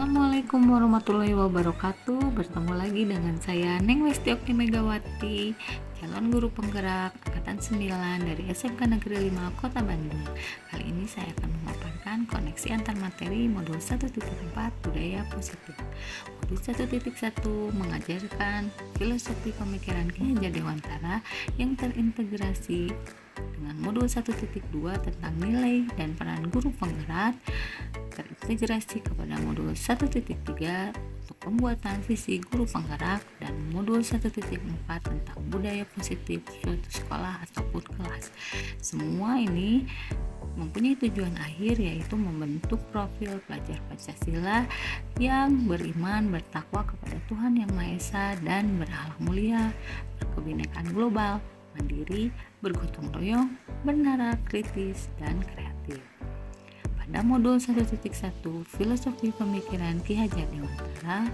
Assalamualaikum warahmatullahi wabarakatuh. Bertemu lagi dengan saya Neng Westi Okti Megawati, calon guru penggerak angkatan 9 dari SMK Negeri 5 Kota Bandung. Kali ini saya akan memaparkan koneksi antar materi modul 1.4 budaya positif. Modul 1.1 mengajarkan filosofi pemikiran Ki Hajar Dewantara yang terintegrasi dengan modul 1.2 tentang nilai dan peran guru penggerak, terintegrasi kepada modul 1.3 untuk pembuatan visi guru penggerak, dan modul 1.4 tentang budaya positif suatu sekolah ataupun kelas. Semua ini mempunyai tujuan akhir, yaitu membentuk profil pelajar Pancasila yang beriman, bertakwa kepada Tuhan Yang Maha Esa, dan berakhlak mulia, berkebinekaan global, mandiri, bergotong royong, bernalar kritis, dan kreatif. Pada modul 1.1 filosofi pemikiran Ki Hajar Dewantara,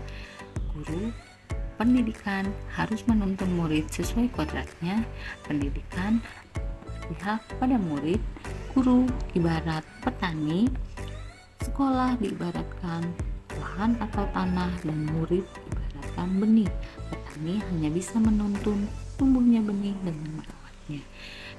guru pendidikan harus menuntun murid sesuai kodratnya. Pendidikan berpihak pada murid. Guru ibarat petani, sekolah diibaratkan lahan atau tanah, dan murid ibaratkan benih. Petani hanya bisa menuntun tumbuhnya benih dengan merawatnya.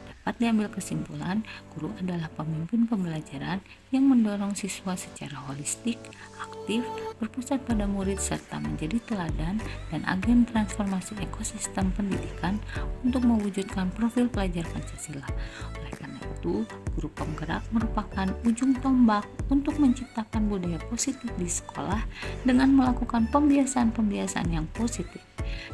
Dapat diambil kesimpulan, guru adalah pemimpin pembelajaran yang mendorong siswa secara holistik, aktif, berpusat pada murid, serta menjadi teladan dan agen transformasi ekosistem pendidikan untuk mewujudkan profil pelajar Pancasila. Oleh karena itu, guru penggerak merupakan ujung tombak untuk menciptakan budaya positif di sekolah dengan melakukan pembiasaan-pembiasaan yang positif.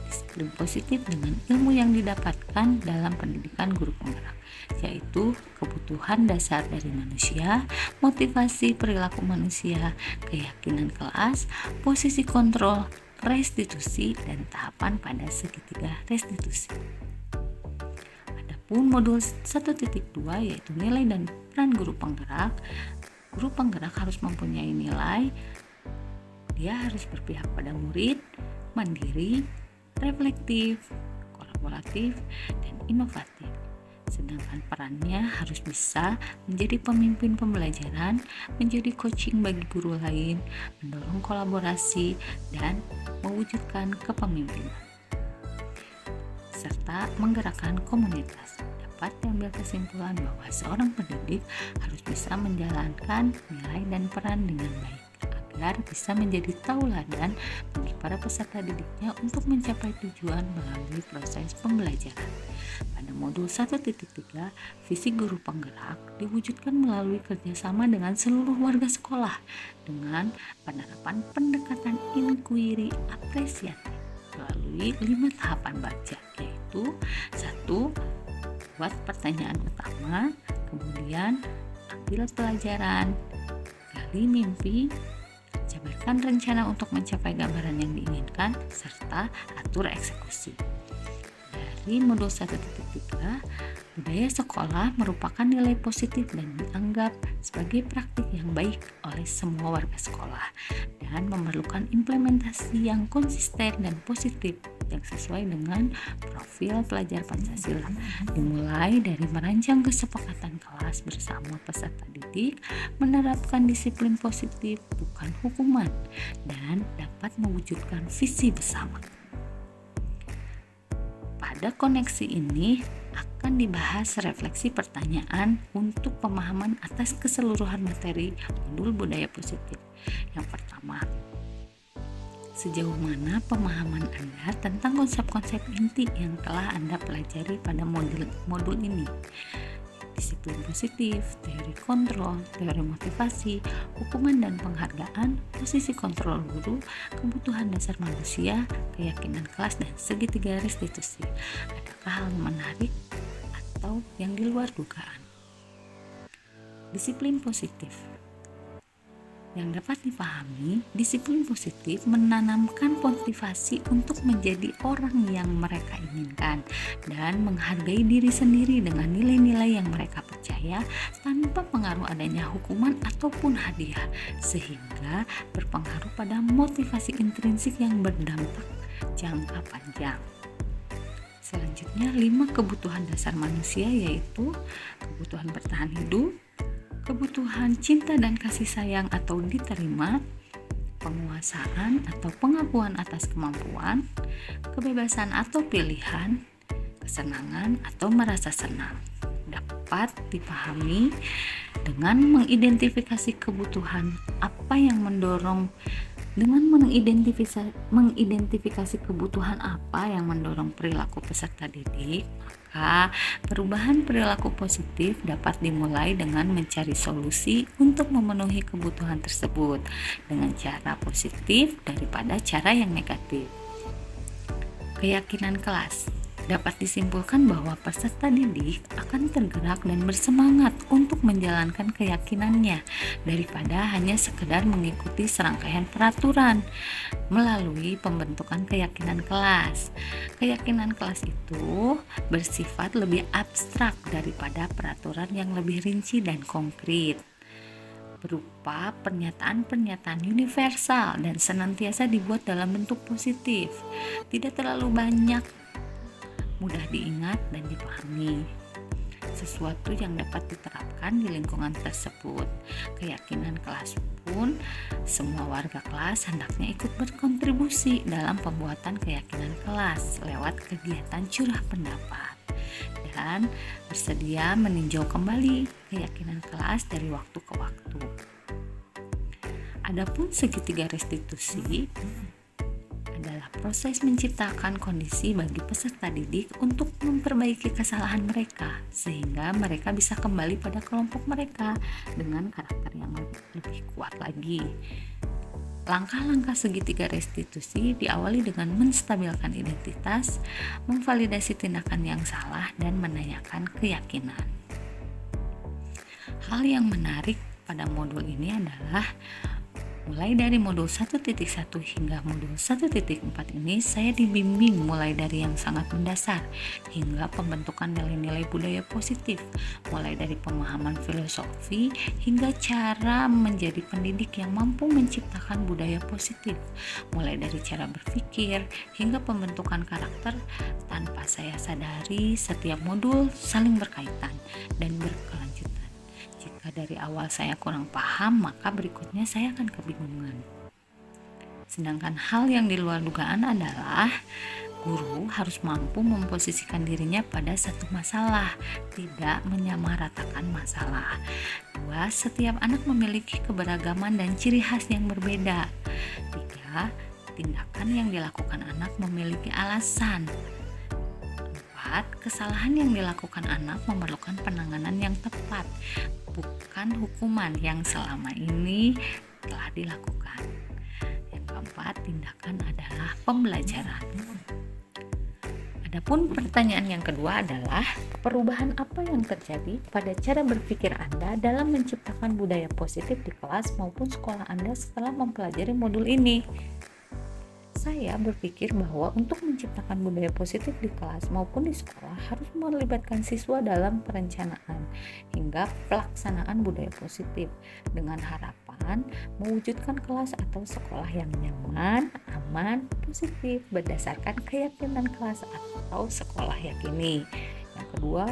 Disiplin positif dengan ilmu yang didapatkan dalam pendidikan guru penggerak, yaitu kebutuhan dasar dari manusia, motivasi perilaku manusia, keyakinan kelas, posisi kontrol, restitusi, dan tahapan pada segitiga restitusi. Adapun modul 1.2 yaitu nilai dan peran guru penggerak. Guru penggerak harus mempunyai nilai, dia harus berpihak pada murid, mandiri, reflektif, kolaboratif, dan inovatif. Sedangkan perannya harus bisa menjadi pemimpin pembelajaran, menjadi coaching bagi guru lain, mendorong kolaborasi, dan mewujudkan kepemimpinan, serta menggerakkan komunitas. Dapat diambil kesimpulan bahwa seorang pendidik harus bisa menjalankan nilai dan peran dengan baik, agar bisa menjadi tauladan bagi para peserta didiknya untuk mencapai tujuan melalui proses pembelajaran. Pada modul 1.3, visi guru penggerak diwujudkan melalui kerjasama dengan seluruh warga sekolah dengan penerapan pendekatan inquiry apresiatif melalui 5 tahapan baca, yaitu 1. Buat pertanyaan utama, kemudian ambil pelajaran, gali mimpi, jabarkan rencana untuk mencapai gambaran yang diinginkan, serta atur eksekusi. Dari modul 1.3, budaya sekolah merupakan nilai positif dan dianggap sebagai praktik yang baik oleh semua warga sekolah dan memerlukan implementasi yang konsisten dan positif yang sesuai dengan profil pelajar Pancasila, dimulai dari merancang kesepakatan kelas bersama peserta didik, menerapkan disiplin positif bukan hukuman, dan dapat mewujudkan visi bersama. Pada koneksi ini akan dibahas refleksi pertanyaan untuk pemahaman atas keseluruhan materi modul budaya positif. Yang pertama, sejauh mana pemahaman Anda tentang konsep-konsep inti yang telah Anda pelajari pada modul ini? Disiplin positif, teori kontrol, teori motivasi, hukuman dan penghargaan, posisi kontrol guru, kebutuhan dasar manusia, keyakinan kelas, dan segitiga restitusi. Adakah hal menarik atau yang di luar dugaan? Disiplin positif. Yang dapat dipahami, disiplin positif menanamkan motivasi untuk menjadi orang yang mereka inginkan dan menghargai diri sendiri dengan nilai-nilai yang mereka percaya tanpa pengaruh adanya hukuman ataupun hadiah, sehingga berpengaruh pada motivasi intrinsik yang berdampak jangka panjang. Selanjutnya, 5 kebutuhan dasar manusia, yaitu kebutuhan bertahan hidup, kebutuhan cinta dan kasih sayang atau diterima, penguasaan atau pengakuan atas kemampuan, kebebasan atau pilihan, kesenangan atau merasa senang. Dapat dipahami dengan mengidentifikasi kebutuhan apa yang mendorong mengidentifikasi kebutuhan apa yang mendorong perilaku peserta didik, maka perubahan perilaku positif dapat dimulai dengan mencari solusi untuk memenuhi kebutuhan tersebut dengan cara positif daripada cara yang negatif. Keyakinan kelas. Dapat disimpulkan bahwa peserta didik akan tergerak dan bersemangat untuk menjalankan keyakinannya daripada hanya sekedar mengikuti serangkaian peraturan melalui pembentukan keyakinan kelas. Keyakinan kelas itu bersifat lebih abstrak daripada peraturan yang lebih rinci dan konkret, berupa pernyataan-pernyataan universal dan senantiasa dibuat dalam bentuk positif, tidak terlalu banyak, mudah diingat dan dipahami, sesuatu yang dapat diterapkan di lingkungan tersebut. Keyakinan kelas pun semua warga kelas hendaknya ikut berkontribusi dalam pembuatan keyakinan kelas lewat kegiatan curah pendapat dan bersedia meninjau kembali keyakinan kelas dari waktu ke waktu. Adapun segitiga restitusi adalah proses menciptakan kondisi bagi peserta didik untuk memperbaiki kesalahan mereka sehingga mereka bisa kembali pada kelompok mereka dengan karakter yang lebih kuat lagi. Langkah-langkah segitiga restitusi diawali dengan menstabilkan identitas, memvalidasi tindakan yang salah, dan menanyakan keyakinan. Hal yang menarik pada modul ini adalah mulai dari modul 1.1 hingga modul 1.4 ini saya dibimbing mulai dari yang sangat mendasar hingga pembentukan nilai-nilai budaya positif, mulai dari pemahaman filosofi hingga cara menjadi pendidik yang mampu menciptakan budaya positif, mulai dari cara berpikir hingga pembentukan karakter. Tanpa saya sadari, setiap modul saling berkaitan dan berkelanjutan. Jika dari awal saya kurang paham, maka berikutnya saya akan kebingungan. Sedangkan hal yang di luar dugaan adalah guru harus mampu memposisikan dirinya pada satu masalah, tidak menyamaratakan masalah. 2. Setiap anak memiliki keberagaman dan ciri khas yang berbeda. 3. Tindakan yang dilakukan anak memiliki alasan. 4. Kesalahan yang dilakukan anak memerlukan penanganan yang tepat, bukan hukuman yang selama ini telah dilakukan. Yang keempat, tindakan adalah pembelajaran. Adapun pertanyaan yang kedua adalah perubahan apa yang terjadi pada cara berpikir Anda dalam menciptakan budaya positif di kelas maupun sekolah Anda setelah mempelajari modul ini. Saya berpikir bahwa untuk menciptakan budaya positif di kelas maupun di sekolah harus melibatkan siswa dalam perencanaan hingga pelaksanaan budaya positif dengan harapan mewujudkan kelas atau sekolah yang nyaman, aman, positif berdasarkan keyakinan kelas atau sekolah yakini. Yang kedua,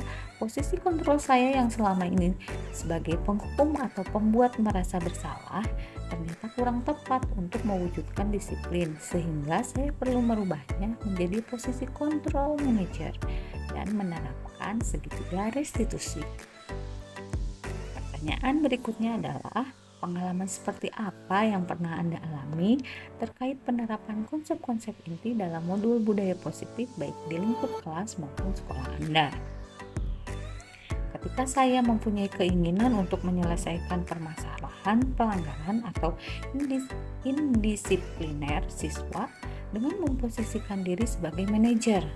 posisi kontrol saya yang selama ini sebagai penghukum atau pembuat merasa bersalah ternyata kurang tepat untuk mewujudkan disiplin, sehingga saya perlu merubahnya menjadi posisi kontrol manager dan menerapkan segitiga restitusi. Pertanyaan berikutnya adalah, pengalaman seperti apa yang pernah Anda alami terkait penerapan konsep-konsep inti dalam modul budaya positif baik di lingkup kelas maupun sekolah Anda? Ketika saya mempunyai keinginan untuk menyelesaikan permasalahan pelanggaran atau indisipliner siswa dengan memposisikan diri sebagai manajer,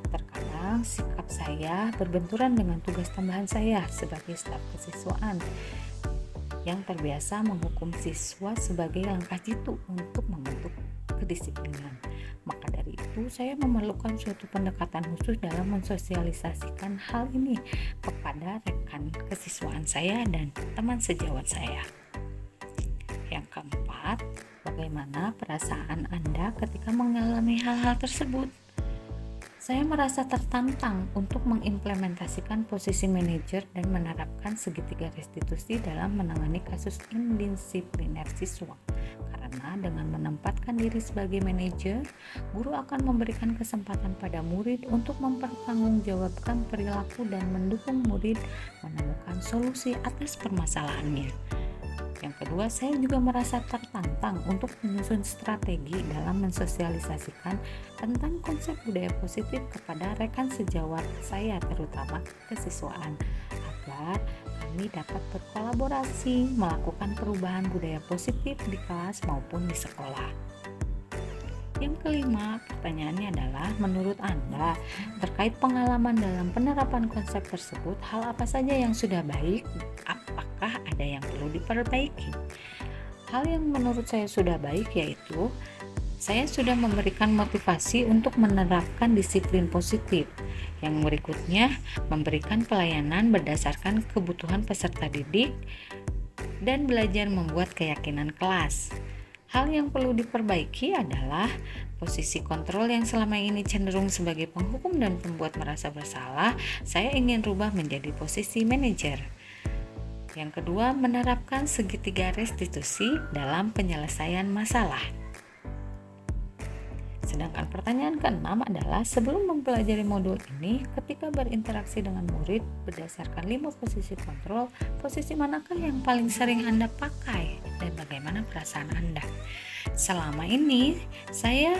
terkadang sikap saya berbenturan dengan tugas tambahan saya sebagai staf kesiswaan yang terbiasa menghukum siswa sebagai langkah jitu untuk membentuk kedisiplinan. Maka dari itu saya memerlukan suatu pendekatan khusus dalam mensosialisasikan hal ini kepada rekan kesiswaan saya dan teman sejawat saya. Yang keempat, bagaimana perasaan Anda ketika mengalami hal-hal tersebut? Saya merasa tertantang untuk mengimplementasikan posisi manajer dan menerapkan segitiga restitusi dalam menangani kasus indisipliner siswa. Karena Karena dengan menempatkan diri sebagai manajer, guru akan memberikan kesempatan pada murid untuk mempertanggungjawabkan perilaku dan mendukung murid menemukan solusi atas permasalahannya. Yang kedua, saya juga merasa tertantang untuk menyusun strategi dalam mensosialisasikan tentang konsep budaya positif kepada rekan sejawat saya, terutama kesiswaan, agar kami dapat berkolaborasi melakukan perubahan budaya positif di kelas maupun di sekolah. Yang kelima, pertanyaannya adalah, menurut Anda, terkait pengalaman dalam penerapan konsep tersebut, hal apa saja yang sudah baik? Apakah ada yang perlu diperbaiki? Hal yang menurut saya sudah baik yaitu, saya sudah memberikan motivasi untuk menerapkan disiplin positif. Yang berikutnya, memberikan pelayanan berdasarkan kebutuhan peserta didik dan belajar membuat keyakinan kelas. Hal yang perlu diperbaiki adalah posisi kontrol yang selama ini cenderung sebagai penghukum dan pembuat merasa bersalah, saya ingin rubah menjadi posisi manajer. Yang kedua, menerapkan segitiga restitusi dalam penyelesaian masalah. Sedangkan pertanyaan keenam adalah, sebelum mempelajari modul ini, ketika berinteraksi dengan murid berdasarkan 5 posisi kontrol, posisi manakah yang paling sering Anda pakai dan bagaimana perasaan Anda? Selama ini, saya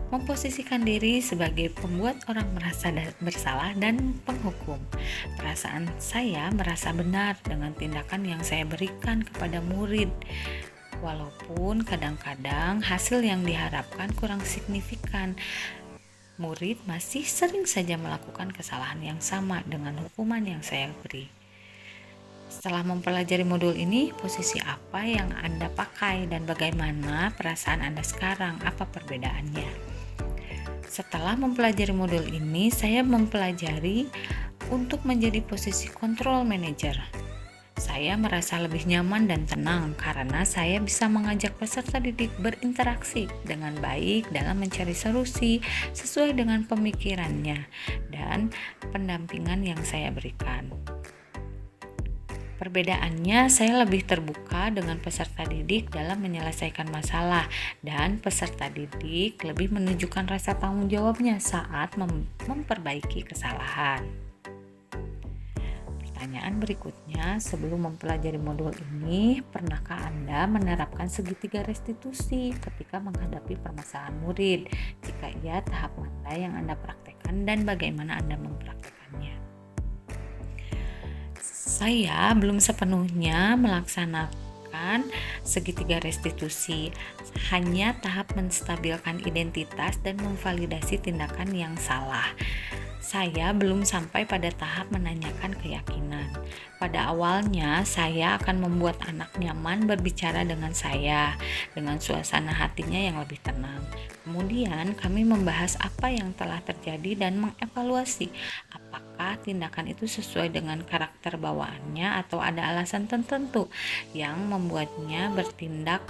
memposisikan diri sebagai pembuat orang merasa bersalah dan penghukum. Perasaan saya merasa benar dengan tindakan yang saya berikan kepada murid. Walaupun kadang-kadang hasil yang diharapkan kurang signifikan, murid masih sering saja melakukan kesalahan yang sama dengan hukuman yang saya beri. Setelah mempelajari modul ini, posisi apa yang Anda pakai dan bagaimana perasaan Anda sekarang? Apa perbedaannya? Setelah mempelajari modul ini, saya mempelajari untuk menjadi posisi control manager. Saya merasa lebih nyaman dan tenang karena saya bisa mengajak peserta didik berinteraksi dengan baik dalam mencari solusi sesuai dengan pemikirannya dan pendampingan yang saya berikan. Perbedaannya, saya lebih terbuka dengan peserta didik dalam menyelesaikan masalah dan peserta didik lebih menunjukkan rasa tanggung jawabnya saat memperbaiki kesalahan. Pertanyaan berikutnya, sebelum mempelajari modul ini, pernahkah Anda menerapkan segitiga restitusi ketika menghadapi permasalahan murid? Jika iya, tahap mana yang Anda praktekkan dan bagaimana Anda mempraktekannya? Saya belum sepenuhnya melaksanakan segitiga restitusi, hanya tahap menstabilkan identitas dan memvalidasi tindakan yang salah. Saya belum sampai pada tahap menanyakan keyakinan. Pada awalnya, saya akan membuat anak nyaman berbicara dengan saya, dengan suasana hatinya yang lebih tenang. Kemudian, kami membahas apa yang telah terjadi dan mengevaluasi apakah tindakan itu sesuai dengan karakter bawaannya atau ada alasan tertentu yang membuatnya bertindak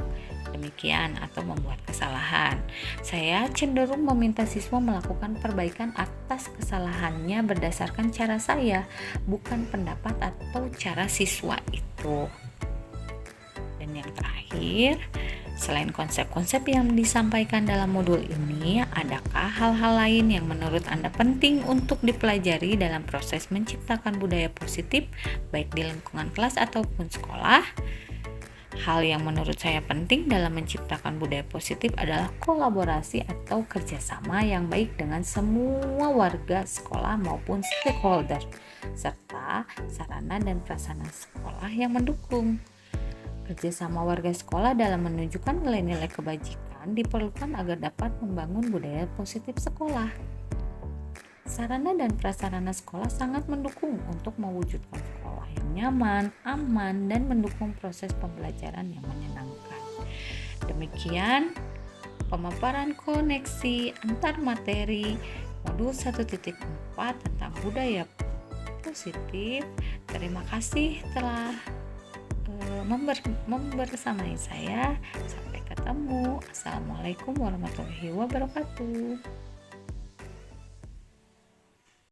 demikian atau membuat kesalahan. Saya cenderung meminta siswa melakukan perbaikan atas kesalahannya berdasarkan cara saya, bukan pendapat atau cara siswa itu. Dan yang terakhir, selain konsep-konsep yang disampaikan dalam modul ini, adakah hal-hal lain yang menurut Anda penting untuk dipelajari dalam proses menciptakan budaya positif, baik di lingkungan kelas ataupun sekolah? Hal yang menurut saya penting dalam menciptakan budaya positif adalah kolaborasi atau kerjasama yang baik dengan semua warga sekolah maupun stakeholder, serta sarana dan prasarana sekolah yang mendukung. Kerjasama warga sekolah dalam menunjukkan nilai-nilai kebajikan diperlukan agar dapat membangun budaya positif sekolah. Sarana dan prasarana sekolah sangat mendukung untuk mewujudkan sekolah yang nyaman, aman, dan mendukung proses pembelajaran yang menyenangkan. Demikian pemaparan koneksi antar materi modul 1.4 tentang budaya positif. Terima kasih telah membersamai saya. Sampai ketemu. Assalamualaikum warahmatullahi wabarakatuh.